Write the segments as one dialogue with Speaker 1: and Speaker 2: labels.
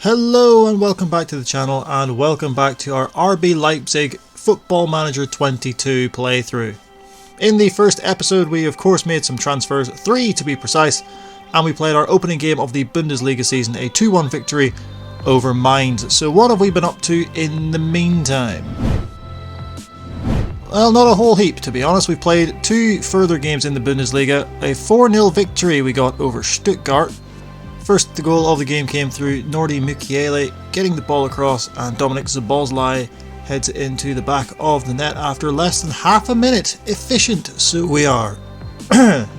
Speaker 1: Hello and welcome back to the channel, and welcome back to our RB Leipzig Football Manager 22 playthrough. In the first episode we of course made some transfers, 3 to be precise, and we played our opening game of the Bundesliga season, a 2-1 victory over Mainz. So what have we been up to in the meantime? Well, not a whole heap to be honest. We've played 2 further games in the Bundesliga, a 4-0 victory we got over Stuttgart. First, the goal of the game came through Nordi Mukiele getting the ball across, and Dominik Szoboszlai heads into the back of the net after less than half a minute. Efficient, so we are.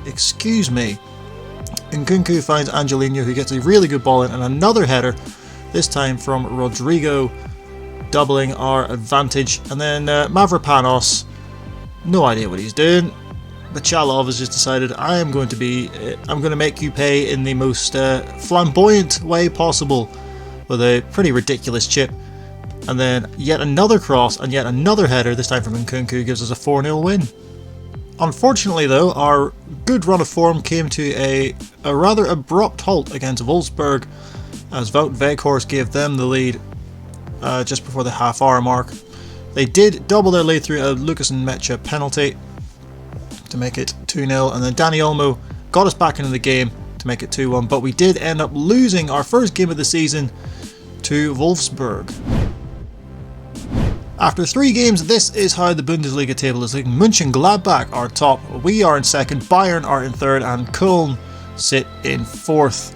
Speaker 1: Excuse me. Nkunku finds Angelino, who gets a really good ball in, and another header, this time from Rodrigo, doubling our advantage. And then Mavropanos, no idea what he's doing. But Chalov has just decided, I'm going to make you pay in the most flamboyant way possible with a pretty ridiculous chip. And then yet another cross and yet another header, this time from Nkunku, gives us a 4-0 win. Unfortunately though, our good run of form came to a rather abrupt halt against Wolfsburg, as Wout Weghorst gave them the lead just before the half-hour mark. They did double their lead through a Lucas Nmecha penalty to make it 2-0, and then Dani Olmo got us back into the game to make it 2-1, but we did end up losing our first game of the season to Wolfsburg. After 3 games, this is how the Bundesliga table is looking. Mönchengladbach are top, we are in second, Bayern are in third, and Köln sit in 4th.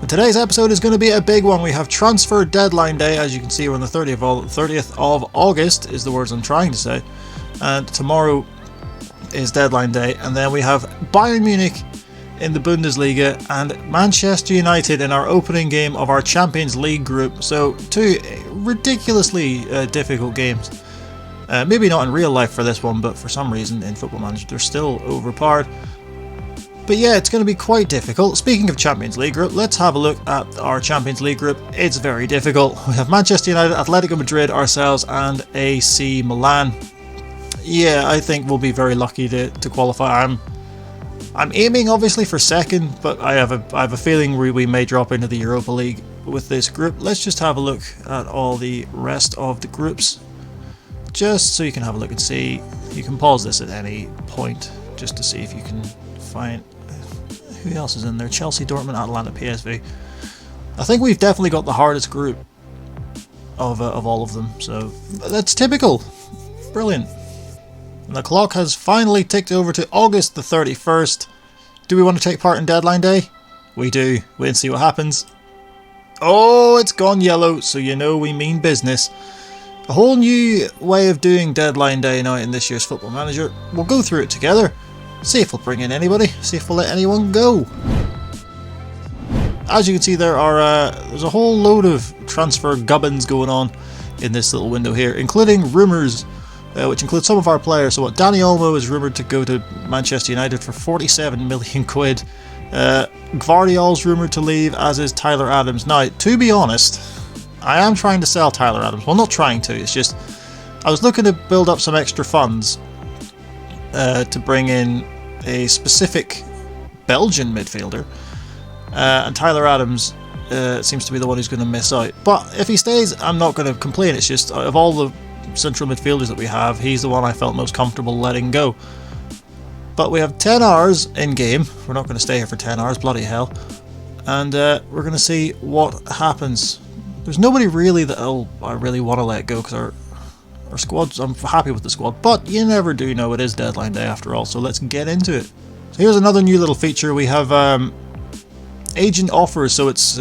Speaker 1: But today's episode is going to be a big one. We have transfer deadline day. As you can see, we're on the 30th of August is the words I'm trying to say, and tomorrow is deadline day, and then we have Bayern Munich in the Bundesliga and Manchester United in our opening game of our Champions League group. So 2 ridiculously difficult games. Maybe not in real life for this one, but for some reason in Football Manager they're still overpowered. But yeah, it's going to be quite difficult. Speaking of Champions League group, let's have a look at our Champions League group. It's very difficult. We have Manchester United, Atletico Madrid, ourselves, and AC Milan. Yeah, I think we'll be very lucky to qualify. I'm aiming obviously for second, but I have a feeling we may drop into the Europa League with this group. Let's just have a look at all the rest of the groups, just so you can have a look and see. You can pause this at any point just to see if you can find who else is in there. Chelsea, Dortmund, Atalanta, PSV. I think we've definitely got the hardest group of all of them, so that's typical. Brilliant. And the clock has finally ticked over to August the 31st. Do we want to take part in deadline day? We do. Wait and see what happens. Oh, it's gone yellow, so you know we mean business. A whole new way of doing deadline day now in this year's Football Manager. We'll go through it together. See if we'll bring in anybody. See if we'll let anyone go. As you can see, there's a whole load of transfer gubbins going on in this little window here, including rumours, which includes some of our players. So Dani Olmo is rumoured to go to Manchester United for 47 million quid. Gvardiol's rumoured to leave, as is Tyler Adams. Now, to be honest, I am trying to sell Tyler Adams. Well, not trying to, it's just I was looking to build up some extra funds to bring in a specific Belgian midfielder, and Tyler Adams seems to be the one who's going to miss out. But if he stays, I'm not going to complain. It's just, of all the central midfielders that we have, he's the one I felt most comfortable letting go. But we have 10 hours in game. We're not going to stay here for 10 hours, bloody hell. And we're going to see what happens. There's nobody really that I really want to let go, because our squad's, I'm happy with the squad, but you never do know. It is deadline day after all, so let's get into it. So here's another new little feature. We have agent offers. So it's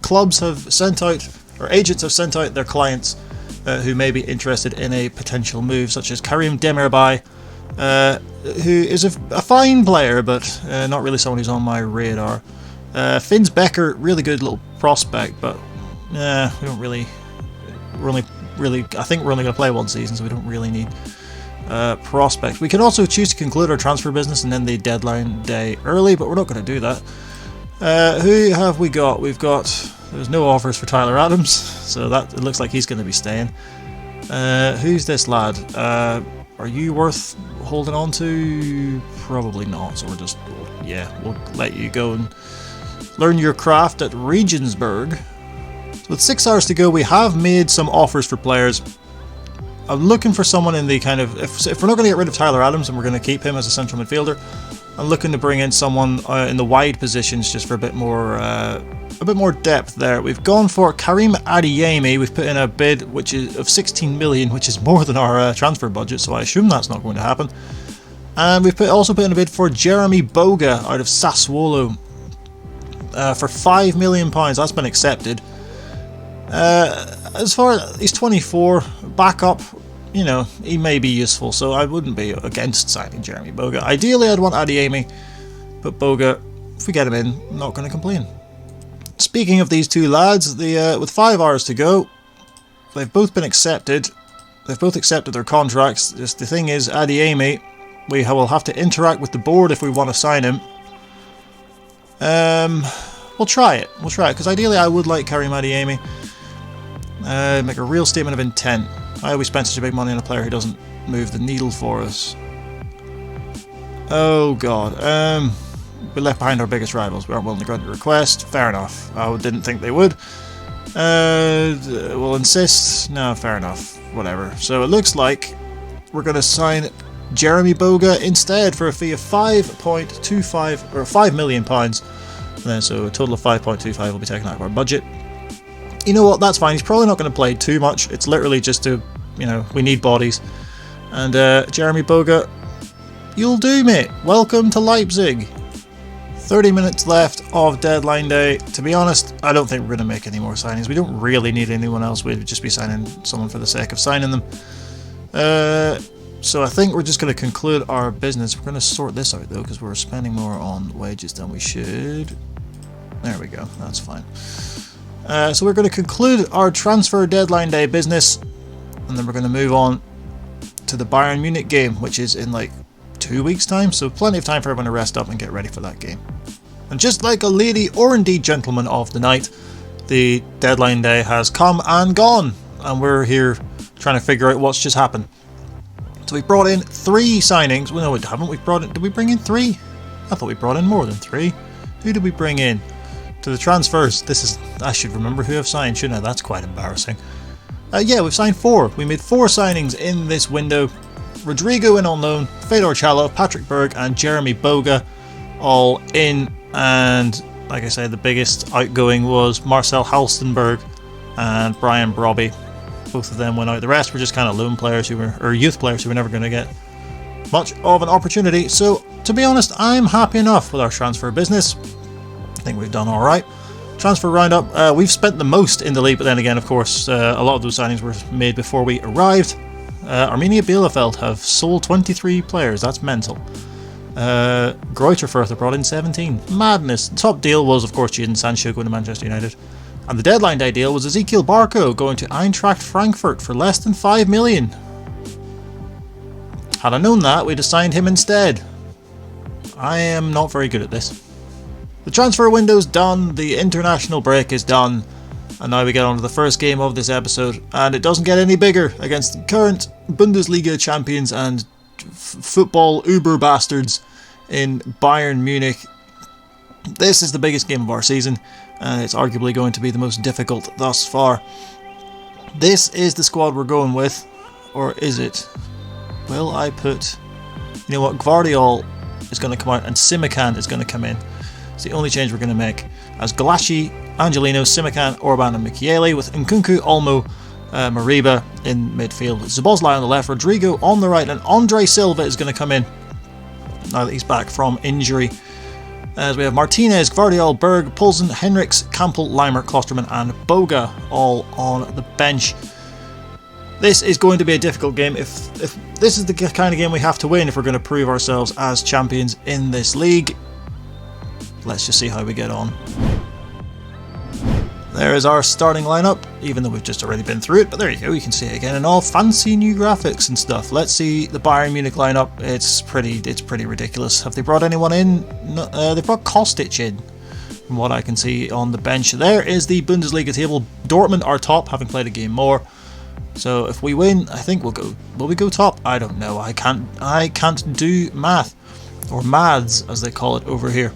Speaker 1: clubs have sent out, or agents have sent out their clients who may be interested in a potential move, such as Karim Demirbay, who is a fine player, but not really someone who's on my radar. Finns Becker, really good little prospect, but we don't really, I think we're only going to play 1 season, so we don't really need prospects. We can also choose to conclude our transfer business and end the deadline day early, but we're not going to do that. Who have we got? There's no offers for Tyler Adams, so that it looks like he's going to be staying. Who's this lad? Are you worth holding on to? Probably not, so we'll let you go and learn your craft at Regensburg. with 6 hours to go, we have made some offers for players. I'm looking for someone in the kind of, if we're not going to get rid of Tyler Adams and we're going to keep him as a central midfielder, I'm looking to bring in someone in the wide positions just for a bit more depth there. We've gone for Karim Adeyemi. We've put in a bid which is of 16 million, which is more than our transfer budget, so I assume that's not going to happen. And we've also put in a bid for Jeremy Boga out of Sassuolo for £5 million. That's been accepted. As far as he's 24, backup, you know, he may be useful, so I wouldn't be against signing Jeremy Boga. Ideally, I'd want Adeyemi, but Boga, if we get him in, I'm not going to complain. Speaking of these two lads, with 5 hours to go, they've both been accepted. They've both accepted their contracts. Just the thing is, Adeyemi, we will have to interact with the board if we want to sign him. We'll try it. We'll try it, because ideally I would like Karim Adeyemi. Make a real statement of intent. Why we spent such a big money on a player who doesn't move the needle for us? Oh god. We left behind our biggest rivals. We aren't willing to grant a request. Fair enough. I didn't think they would. We'll insist. No, fair enough. Whatever. So it looks like we're going to sign Jeremy Boga instead for a fee of £5.25 or £5 million. And then so a total of 5.25 will be taken out of our budget. You know what, that's fine. He's probably not going to play too much. It's literally just to, you know, we need bodies. And Jeremy Boga, you'll do, mate. Welcome to Leipzig. 30 minutes left of deadline day. To be honest, I don't think we're going to make any more signings. We don't really need anyone else. We'd just be signing someone for the sake of signing them. So I think we're just going to conclude our business. We're going to sort this out though, because we're spending more on wages than we should. There we go. That's fine. So we're going to conclude our transfer deadline day business, and then we're going to move on to the Bayern Munich game, which is in like 2 weeks' time, so plenty of time for everyone to rest up and get ready for that game. And just like a lady or indeed gentleman of the night, the deadline day has come and gone, and we're here trying to figure out what's just happened. So we brought in 3 signings. Well, no, we haven't. Did we bring in 3? I thought we brought in more than 3. Who did we bring in? To the transfers, I should remember who I've signed, shouldn't I? That's quite embarrassing. Yeah, we've signed 4. We made 4 signings in this window. Rodrigo in on loan, Fedor Challo, Patrick Berg and Jeremy Boga all in. And like I said, the biggest outgoing was Marcel Halstenberg and Brian Brobby. Both of them went out. The rest were just kind of loan players or youth players who were never going to get much of an opportunity. So to be honest, I'm happy enough with our transfer business. I think we've done alright. Transfer roundup, we've spent the most in the league, but then again, of course, a lot of those signings were made before we arrived. Arminia Bielefeld have sold 23 players, that's mental. Greuther Fürth brought in 17. Madness. The top deal was, of course, Jadon Sancho going to Manchester United. And the deadline day deal was Ezekiel Barco going to Eintracht Frankfurt for less than 5 million. Had I known that, we'd have signed him instead. I am not very good at this. The transfer window's done, the international break is done, and now we get on to the first game of this episode, and it doesn't get any bigger against the current Bundesliga champions and football uber bastards in Bayern Munich. This is the biggest game of our season, and it's arguably going to be the most difficult thus far. This is the squad we're going with, or is it? Will I put... You know what, Gvardiol is going to come out and Simikan is going to come in. It's the only change we're going to make. As Galassi, Angelino, Simikan, Orban and Michele, with Nkunku, Olmo, Mariba in midfield. Szoboszlai on the left, Rodrigo on the right, and Andre Silva is going to come in now that he's back from injury. As we have Martinez, Gvardiol, Berg, Poulsen, Henriks, Campbell, Leimer, Klosterman and Boga all on the bench. This is going to be a difficult game. If this is the kind of game we have to win if we're going to prove ourselves as champions in this league. Let's just see how we get on. There is our starting lineup, even though we've just already been through it, but there you go, you can see it again in all fancy new graphics and stuff. Let's see the Bayern Munich lineup. It's pretty ridiculous. Have they brought anyone in? No, they brought Kostic in, from what I can see on the bench. There is the Bundesliga table. Dortmund are top, having played a game more. So if we win, I think we'll go. Will we go top? I don't know. I can't do math, or maths as they call it over here.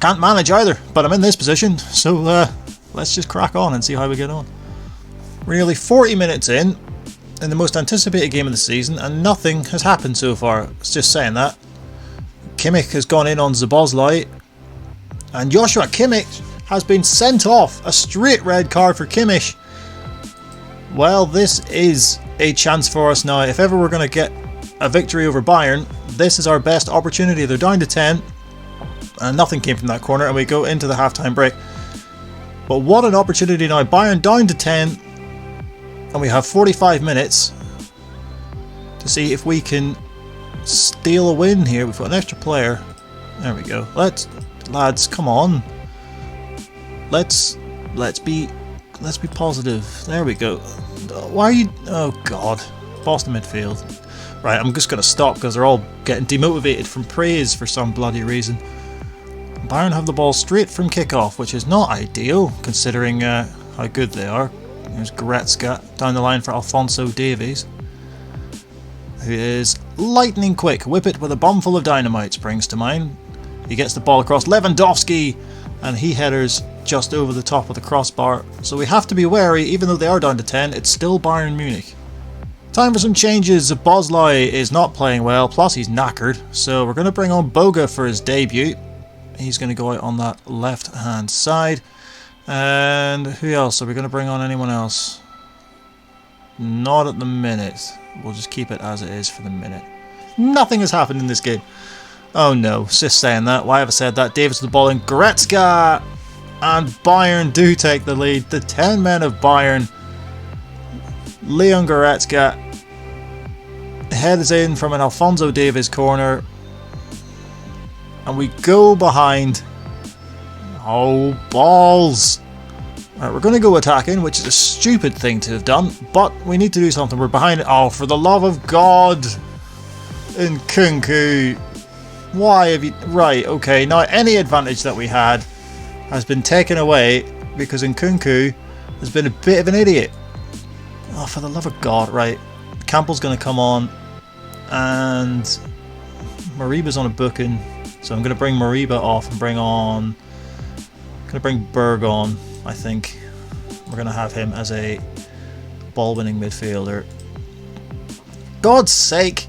Speaker 1: Can't manage either, but I'm in this position, so let's just crack on and see how we get on. We're nearly 40 minutes in the most anticipated game of the season, and nothing has happened so far. It's just saying that. Kimmich has gone in on Szoboszlai, and Joshua Kimmich has been sent off. A straight red card for Kimmich. Well, this is a chance for us now. If ever we're going to get a victory over Bayern, this is our best opportunity. They're down to 10, and nothing came from that corner, and we go into the half-time break. But what an opportunity now. Bayern down to 10, and we have 45 minutes to see if we can steal a win here. We've got an extra player. There we go. Lads, come on. Let's be positive. There we go. Why are you... Oh god. Boston midfield. Right, I'm just going to stop because they're all getting demotivated from praise for some bloody reason. Bayern have the ball straight from kickoff, which is not ideal considering how good they are. Here's Goretzka down the line for Alphonso Davies, who is lightning quick. Whip it with a bomb full of dynamite springs to mind. He gets the ball across Lewandowski, and he headers just over the top of the crossbar. So we have to be wary. Even though they are down to 10, it's still Bayern Munich. Time for some changes. Szoboszlai is not playing well, plus he's knackered. So we're going to bring on Boga for his debut. He's going to go out on that left hand side. And who else? Are we going to bring on anyone else? Not at the minute. We'll just keep it as it is for the minute. Nothing has happened in this game. Oh no, just saying that. Why have I said that? Davis with the ball in. Goretzka! And Bayern do take the lead. The 10 men of Bayern. Leon Goretzka heads in from an Alphonso Davies corner. And we go behind. Oh, balls! Right, we're going to go attacking, which is a stupid thing to have done, but we need to do something. We're behind it. Oh, for the love of God! Nkunku. Why have you... Right, okay, now any advantage that we had has been taken away because Nkunku has been a bit of an idiot. Oh, for the love of God. Right, Campbell's going to come on, and Mariba's on a booking, so I'm going to bring Mariba off and bring on... I'm going to bring Berg on, I think. We're going to have him as a ball-winning midfielder. God's sake!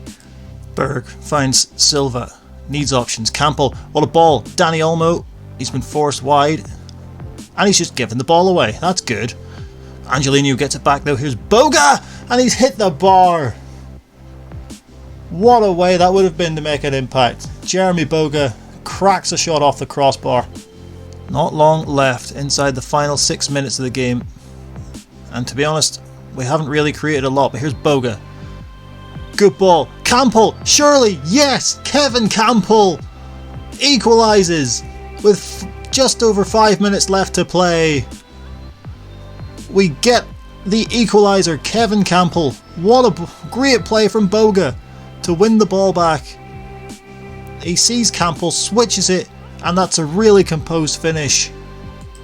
Speaker 1: Berg finds Silva. Needs options. Campbell, what a ball. Dani Olmo, he's been forced wide. And he's just given the ball away. That's good. Angelino gets it back though. Here's Boga! And he's hit the bar! What a way that would have been to make an impact. Jeremy Boga cracks a shot off the crossbar. Not long left inside the final 6 minutes of the game. And to be honest, we haven't really created a lot. But here's Boga. Good ball. Campbell, surely, yes, Kevin Campbell equalises with just over 5 minutes left to play. We get the equaliser, Kevin Campbell. What a great play from Boga to win the ball back. He sees Campbell, switches it, and that's a really composed finish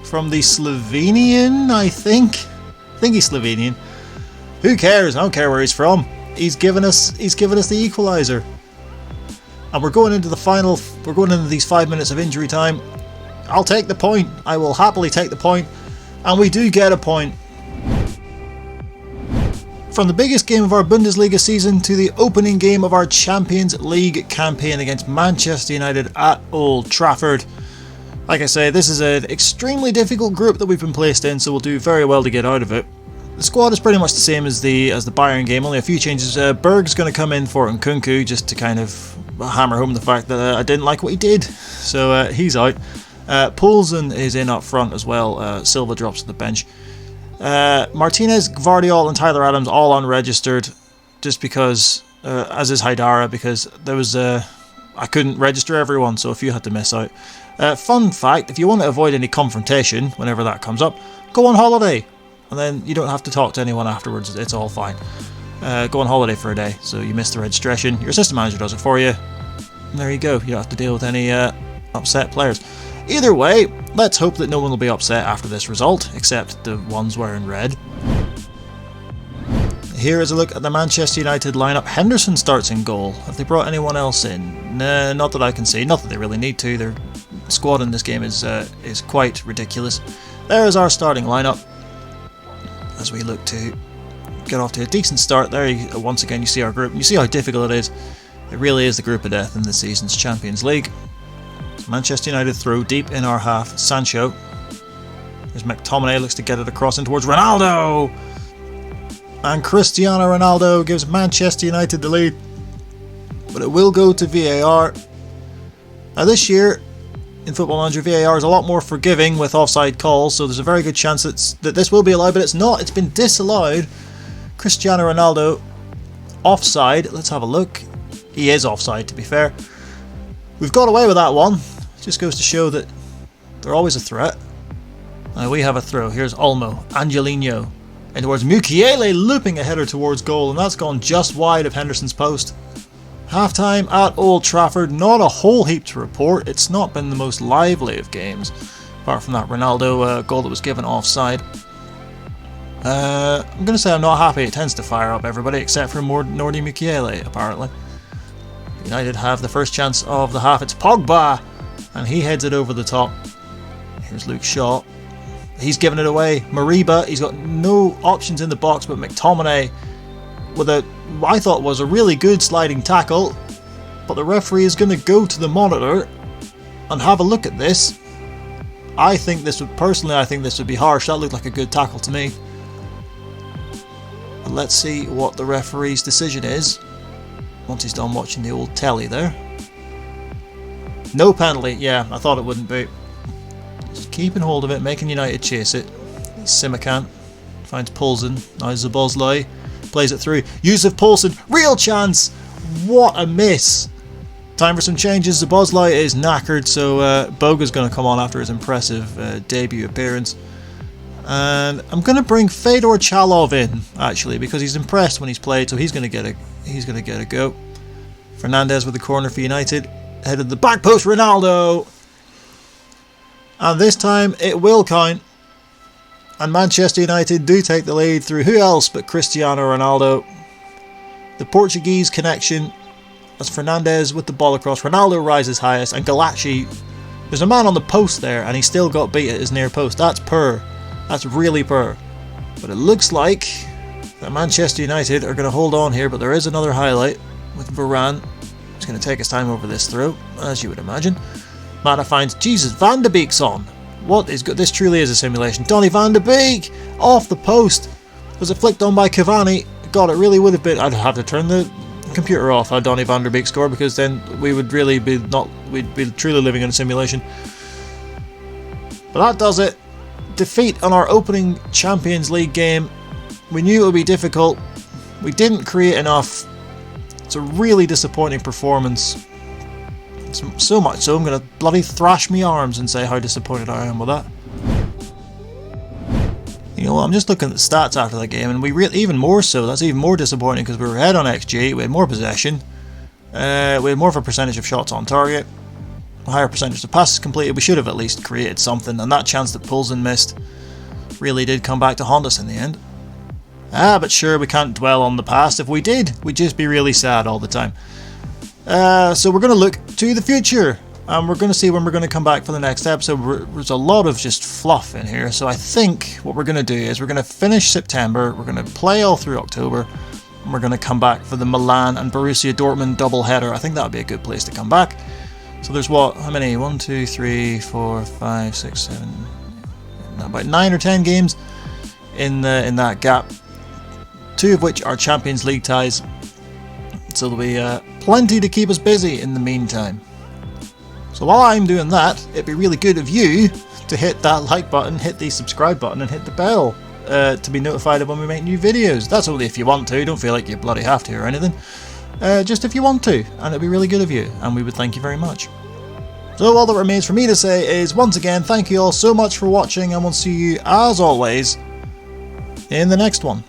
Speaker 1: from the Slovenian, I think. I think he's Slovenian. Who cares? I don't care where he's from. He's given us the equaliser. And we're going into the final, we're going into these 5 minutes of injury time. I'll take the point. I will happily take the point. And we do get a point. From the biggest game of our Bundesliga season to the opening game of our Champions League campaign against Manchester United at Old Trafford. Like I say, this is an extremely difficult group that we've been placed in, so we'll do very well to get out of it. The squad is pretty much the same as the Bayern game, only a few changes. Berg's going to come in for Nkunku just to kind of hammer home the fact that I didn't like what he did. So he's out. Poulsen is in up front as well. Silva drops to the bench. Martinez, Gvardiol and Tyler Adams all unregistered just because, as is Haidara, because there was I couldn't register everyone, so a few had to miss out. Fun fact, if you want to avoid any confrontation whenever that comes up, go on holiday. And then you don't have to talk to anyone afterwards, it's all fine. Go on holiday for a day, so you miss the registration, your assistant manager does it for you, and there you go, you don't have to deal with any upset players. Either way, let's hope that no one will be upset after this result, except the ones wearing red. Here is a look at the Manchester United lineup. Henderson starts in goal. Have they brought anyone else in? Nah, not that I can see, not that they really need to. Their squad in this game is quite ridiculous. there's our starting lineup as we look to get off to a decent start. There, once again, you see our group, and you see how difficult it is. It really is the group of death in this season's Champions League. So Manchester United throw deep in our half. Sancho. There's McTominay, looks to get it across in towards Ronaldo. And Cristiano Ronaldo gives Manchester United the lead. But it will go to VAR. Now this year, in Football Manager, VAR is a lot more forgiving with offside calls, so there's a very good chance that this will be allowed, but it's not. It's been disallowed. Cristiano Ronaldo offside. Let's have a look. He is offside, to be fair. We've got away with that one. It just goes to show that they're always a threat. Now we have a throw. Here's Olmo, Angelino, and towards Mukiele, looping a header towards goal, and that's gone just wide of Henderson's post. Half-time at Old Trafford, not a whole heap to report. It's not been the most lively of games, apart from that Ronaldo goal that was given offside. I'm going to say I'm not happy. It tends to fire up everybody, except for Nordi Mukiele, apparently. United have the first chance of the half. It's Pogba, and he heads it over the top. Here's Luke Shaw. He's given it away. Mariba, he's got no options in the box, but McTominay with I thought was a really good sliding tackle, but the referee is going to go to the monitor and have a look at this. I think this would be harsh. That looked like a good tackle to me. But let's see what the referee's decision is once he's done watching the old telly there. No penalty. Yeah, I thought it wouldn't be. Just keeping hold of it, making United chase it. Simikan finds Poulsen. Now Szoboszlai plays it through. Yusuf Poulsen, real chance. What a miss. Time for some changes. Szoboszlai is knackered, so Boga's going to come on after his impressive debut appearance. And I'm going to bring Fedor Chalov in, actually, because he's impressed when he's played, so he's going to get a go. Fernandes with the corner for United. Headed the back post, Ronaldo. And this time it will count. And Manchester United do take the lead through who else but Cristiano Ronaldo. The Portuguese connection as Fernandes with the ball across. Ronaldo rises highest, and Galacci, there's a man on the post there and he still got beat at his near post. That's poor. That's really poor. But it looks like that Manchester United are going to hold on here, but there is another highlight with Varane. He's going to take his time over this throw, as you would imagine. Mata finds, Jesus, Van de Beek's on. What is good? This truly is a simulation. Donny van de Beek off the post. Was it flicked on by Cavani? God, it really would have been. I'd have to turn the computer off how Donny van de Beek scored, because then we would really be we'd be truly living in a simulation. But that does it. Defeat on our opening Champions League game. We knew it would be difficult. We didn't create enough. It's a really disappointing performance. So much so I'm going to bloody thrash me arms and say how disappointed I am with that. You know what, I'm just looking at the stats after that game, and even more so, that's even more disappointing, because we were ahead on XG, we had more possession, we had more of a percentage of shots on target, a higher percentage of passes completed. We should have at least created something, and that chance that Poulsen missed really did come back to haunt us in the end. But sure, we can't dwell on the past. If we did, we'd just be really sad all the time. So we're going to look to the future, and we're going to see when we're going to come back for the next episode. There's a lot of just fluff in here, so I think what we're going to do is we're going to finish September, we're going to play all through October, and we're going to come back for the Milan and Borussia Dortmund double header. I think that would be a good place to come back. So there's how many? 1, 2, 3, 4, 5, 6, 7, about 9 or 10 games in that gap, 2 of which are Champions League ties. So there'll be plenty to keep us busy in the meantime. So while I'm doing that, it'd be really good of you to hit that like button, hit the subscribe button, and hit the bell to be notified of when we make new videos. That's only if you want to. Don't feel like you bloody have to or anything. Just if you want to, and it'd be really good of you, and we would thank you very much. So all that remains for me to say is, once again, thank you all so much for watching, and we'll see you, as always, in the next one.